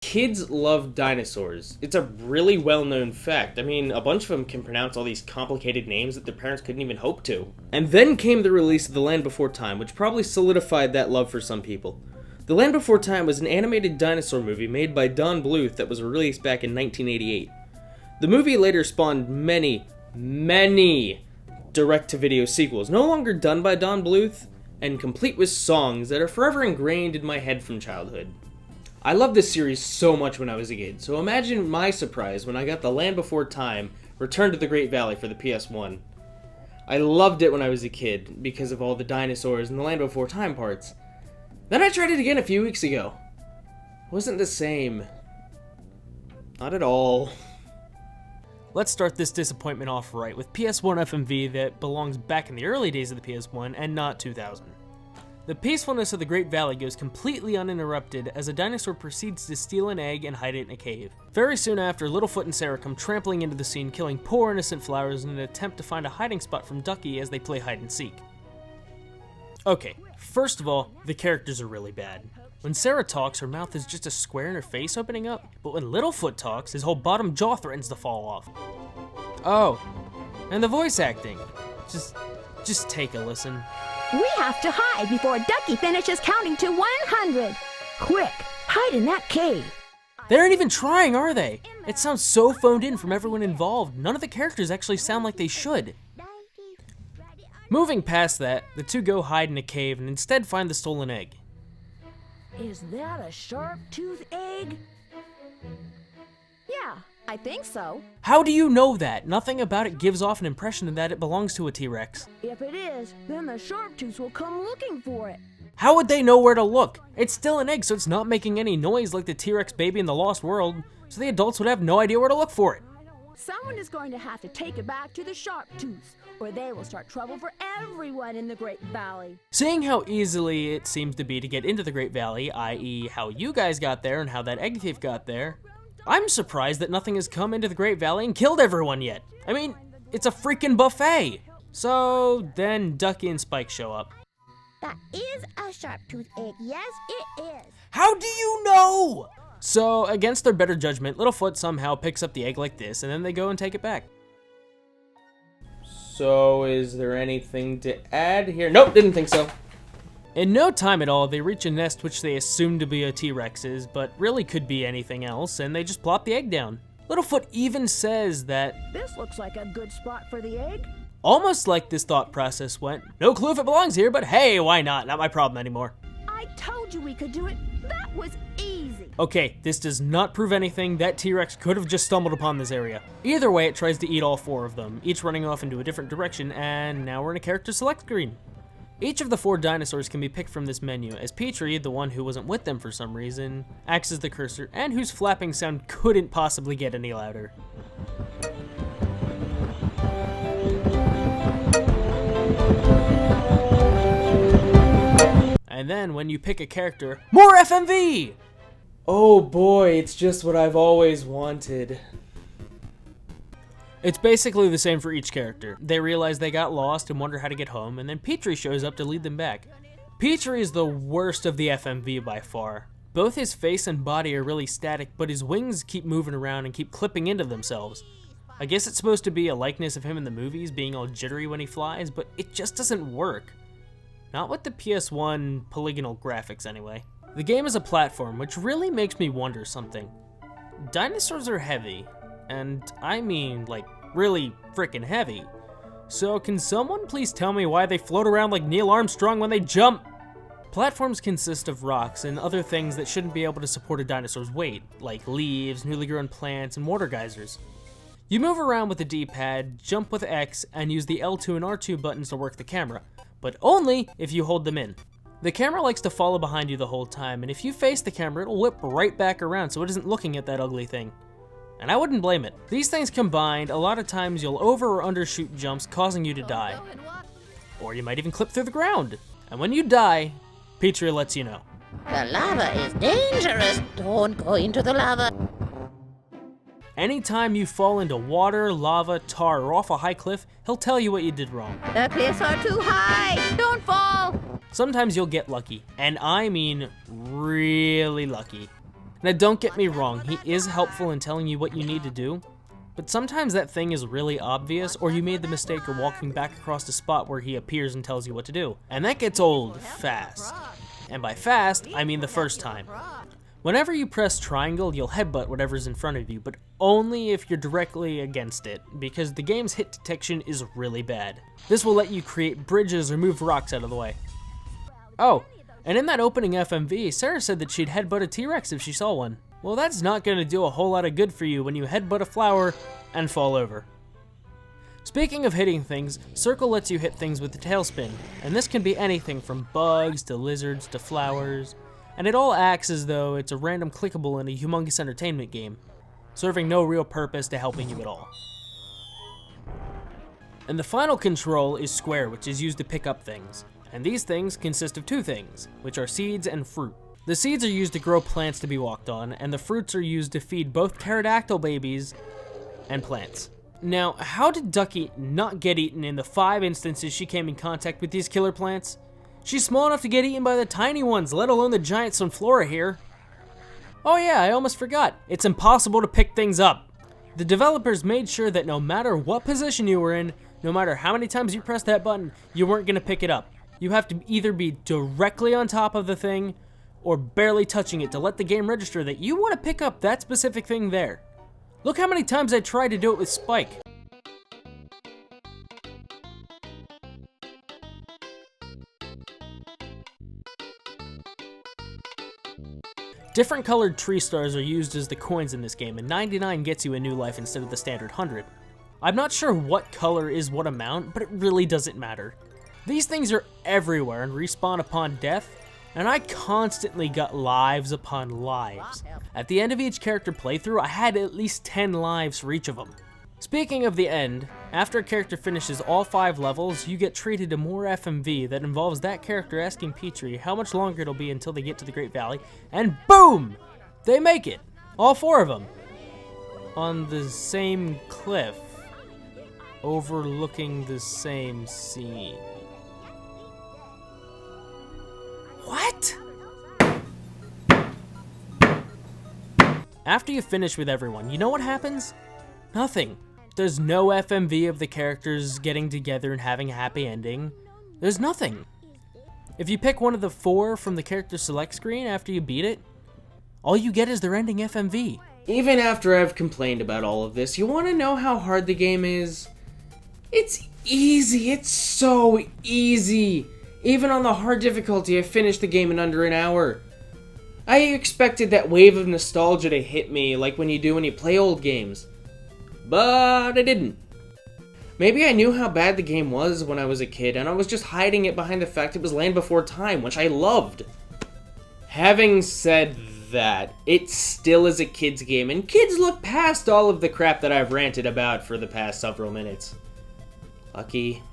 Kids love dinosaurs. It's a really well-known fact. I mean, a bunch of them can pronounce all these complicated names that their parents couldn't even hope to. And then came the release of The Land Before Time, which probably solidified that love for some people. The Land Before Time was an animated dinosaur movie made by Don Bluth that was released back in 1988. The movie later spawned many direct-to-video sequels, no longer done by Don Bluth, and complete with songs that are forever ingrained in my head from childhood. I loved this series so much when I was a kid, so imagine my surprise when I got The Land Before Time, Return to the Great Valley for the PS1. I loved it when I was a kid, because of all the dinosaurs and the Land Before Time parts. Then I tried it again a few weeks ago. It wasn't the same. Not at all. Let's start this disappointment off right with PS1 FMV that belongs back in the early days of the PS1 and not 2000. The peacefulness of the Great Valley goes completely uninterrupted as a dinosaur proceeds to steal an egg and hide it in a cave. Very soon after, Littlefoot and Sarah come trampling into the scene, killing poor innocent flowers in an attempt to find a hiding spot from Ducky as they play hide and seek. Okay, first of all, the characters are really bad. When Sarah talks, her mouth is just a square in her face opening up, but when Littlefoot talks, his whole bottom jaw threatens to fall off. Oh, and the voice acting. Just take a listen. We have to hide before Ducky finishes counting to 100. Quick, hide in that cave. They aren't even trying, are they? It sounds so phoned in from everyone involved. None of the characters actually sound like they should. Moving past that, the two go hide in a cave and instead find the stolen egg. Is that a sharp-tooth egg? Yeah, I think so. How do you know that? Nothing about it gives off an impression that it belongs to a T-Rex. If it is, then the sharp-tooths will come looking for it. How would they know where to look? It's still an egg, so it's not making any noise like the T-Rex baby in the Lost World, so the adults would have no idea where to look for it. Someone is going to have to take it back to the sharp-tooths, or they will start trouble for everyone in the Great Valley. Seeing how easily it seems to be to get into the Great Valley, i.e. how you guys got there and how that egg thief got there, I'm surprised that nothing has come into the Great Valley and killed everyone yet. I mean, it's a freaking buffet. So then Ducky and Spike show up. That is a sharp-tooth egg. Yes, it is. How do you know? So, against their better judgment, Littlefoot somehow picks up the egg like this, and then they go and take it back. So, is there anything to add here? Nope, didn't think so. In no time at all, they reach a nest which they assume to be a T-Rex's, but really could be anything else, and they just plop the egg down. Littlefoot even says that, This looks like a good spot for the egg. almost like this thought process went, no clue if it belongs here, but hey, why not? Not my problem anymore. I told you we could do it. That was easy. Okay, this does not prove anything. That T-Rex could have just stumbled upon this area. Either way, it tries to eat all four of them, each running off into a different direction, and now we're in a character select screen. Each of the four dinosaurs can be picked from this menu, as Petrie, the one who wasn't with them for some reason, acts as the cursor, and whose flapping sound couldn't possibly get any louder. And then, when you pick a character, more FMV! Oh boy, it's just what I've always wanted. It's basically the same for each character. They realize they got lost and wonder how to get home, and then Petrie shows up to lead them back. Petrie is the worst of the FMV by far. Both his face and body are really static, but his wings keep moving around and keep clipping into themselves. I guess it's supposed to be a likeness of him in the movies, being all jittery when he flies, but it just doesn't work. Not with the PS1 polygonal graphics anyway. The game is a platform, which really makes me wonder something. Dinosaurs are heavy, and I mean like really freaking heavy. So can someone please tell me why they float around like Neil Armstrong when they jump? Platforms consist of rocks and other things that shouldn't be able to support a dinosaur's weight, like leaves, newly grown plants, and water geysers. You move around with the D-pad, jump with X, and use the L2 and R2 buttons to work the camera, but only if you hold them in. The camera likes to follow behind you the whole time, and if you face the camera, it'll whip right back around so it isn't looking at that ugly thing. And I wouldn't blame it. These things combined, a lot of times you'll over or undershoot jumps, causing you to die. Or you might even clip through the ground. And when you die, Petrie lets you know. The lava is dangerous. Don't go into the lava. Anytime you fall into water, lava, tar, or off a high cliff, he'll tell you what you did wrong. The cliffs are too high. Don't fall. Sometimes you'll get lucky, and I mean really lucky. Now don't get me wrong, he is helpful in telling you what you need to do, but sometimes that thing is really obvious, or you made the mistake of walking back across the spot where he appears and tells you what to do. And that gets old fast. And by fast, I mean the first time. Whenever you press triangle, you'll headbutt whatever's in front of you, but only if you're directly against it, because the game's hit detection is really bad. This will let you create bridges or move rocks out of the way. Oh, and in that opening FMV, Sarah said that she'd headbutt a T-Rex if she saw one. Well, that's not going to do a whole lot of good for you when you headbutt a flower and fall over. Speaking of hitting things, Circle lets you hit things with the tailspin, and this can be anything from bugs to lizards to flowers, and it all acts as though it's a random clickable in a humongous entertainment game, serving no real purpose to helping you at all. And the final control is square, which is used to pick up things, and these things consist of two things, which are seeds and fruit. The seeds are used to grow plants to be walked on, and the fruits are used to feed both pterodactyl babies and plants. Now, how did Ducky not get eaten in the 5 instances she came in contact with these killer plants? She's small enough to get eaten by the tiny ones, let alone the giant Sunflora here. Oh yeah, I almost forgot. It's impossible to pick things up. The developers made sure that no matter what position you were in, no matter how many times you pressed that button, you weren't going to pick it up. You have to either be directly on top of the thing, or barely touching it to let the game register that you want to pick up that specific thing there. Look how many times I tried to do it with Spike. Different colored tree stars are used as the coins in this game, and 99 gets you a new life instead of the standard 100. I'm not sure what color is what amount, but it really doesn't matter. These things are everywhere and respawn upon death, and I constantly got lives upon lives. At the end of each character playthrough, I had at least 10 lives for each of them. Speaking of the end, after a character finishes all 5 levels, you get treated to more FMV that involves that character asking Petrie how much longer it'll be until they get to the Great Valley, and boom! They make it! All 4 of them. On the same cliff, overlooking the same scene. What? After you finish with everyone, you know what happens? Nothing. There's no FMV of the characters getting together and having a happy ending. There's nothing. If you pick one of the 4 from the character select screen after you beat it, all you get is their ending FMV. Even after I've complained about all of this, you want to know how hard the game is? It's easy. It's so easy. Even on the hard difficulty, I finished the game in under an hour. I expected that wave of nostalgia to hit me like when you play old games. But I didn't. Maybe I knew how bad the game was when I was a kid, and I was just hiding it behind the fact it was Land Before Time, which I loved. Having said that, it still is a kid's game, and kids look past all of the crap that I've ranted about for the past several minutes. Lucky.